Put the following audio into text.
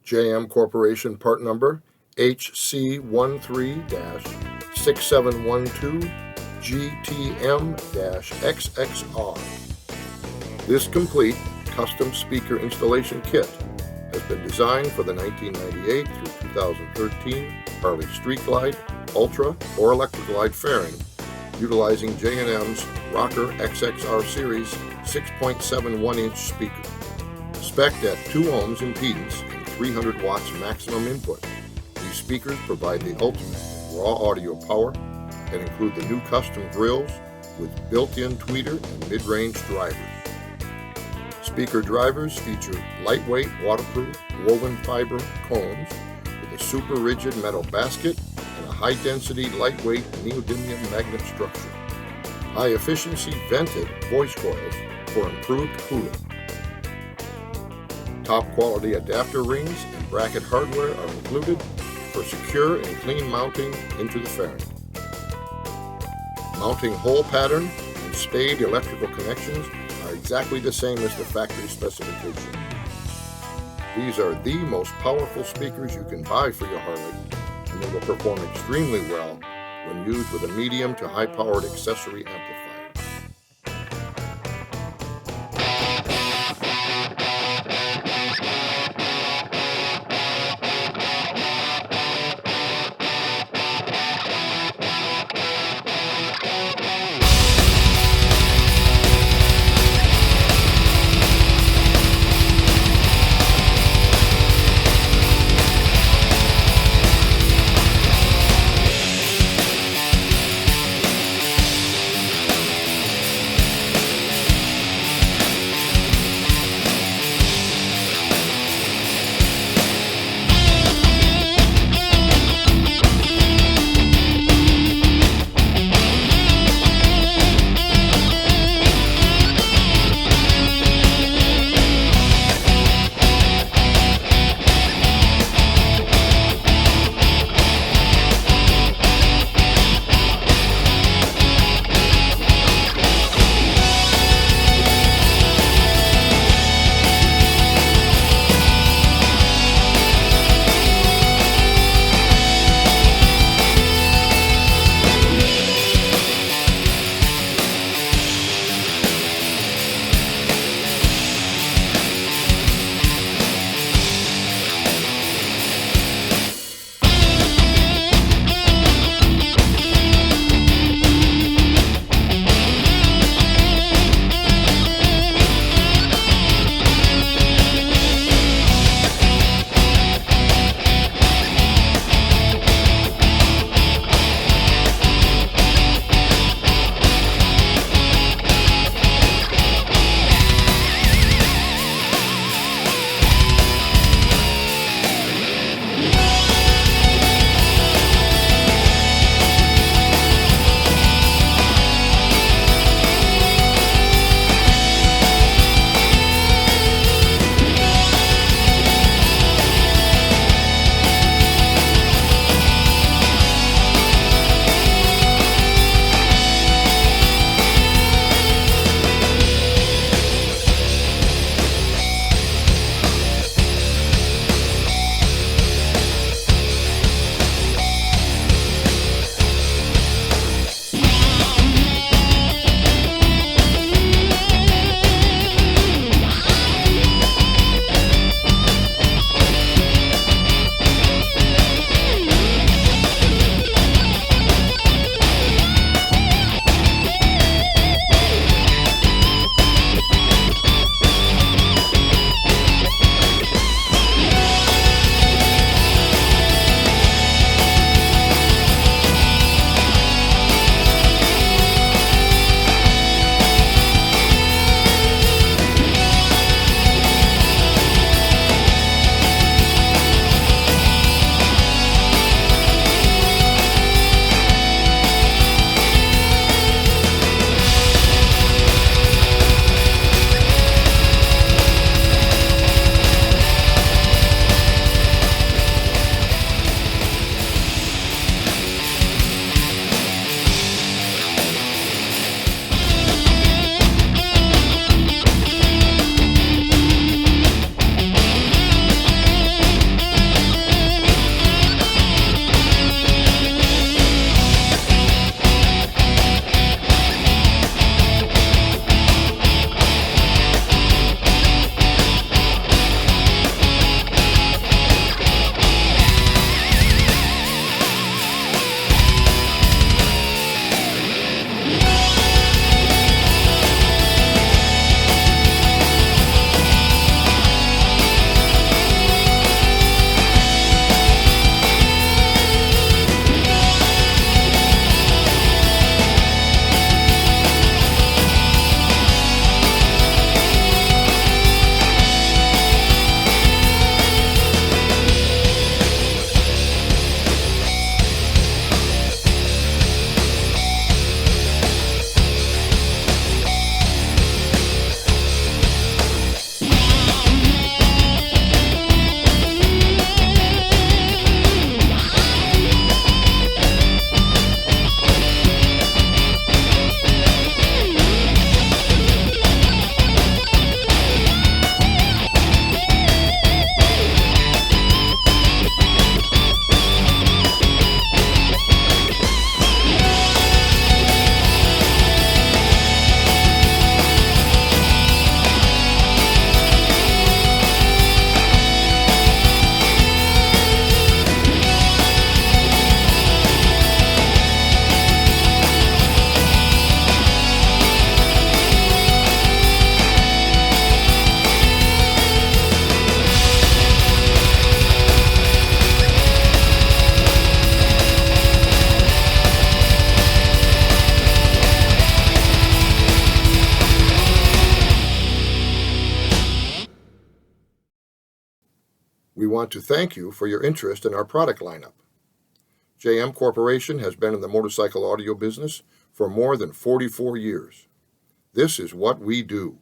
JM Corporation part number HC13-6712GTM-XXR. This complete custom speaker installation kit has been designed for the 1998 through 2013 Harley StreetGlide, Ultra, or ElectraGlide fairing, utilizing J&M's ROKKER XXR series 6.71-inch speaker. Spec'd at 2 ohms impedance and 300 watts maximum input, these speakers provide the ultimate raw audio power and include the new custom grills with built-in tweeter and midrange drivers. Speaker drivers feature lightweight, waterproof, woven fiber cones with a super rigid metal basket and a high-density, lightweight neodymium magnet structure. High-efficiency vented voice coils for improved cooling. Top-quality adapter rings and bracket hardware are included for secure and clean mounting into the fairing. Mounting hole pattern and spade electrical connections are exactly the same as the factory specification. These are the most powerful speakers you can buy for your Harley, and they will perform extremely well when used with a medium to high-powered accessory amplifier. We want to thank you for your interest in our product lineup. JM Corporation has been in the motorcycle audio business for more than 44 years. This is what we do.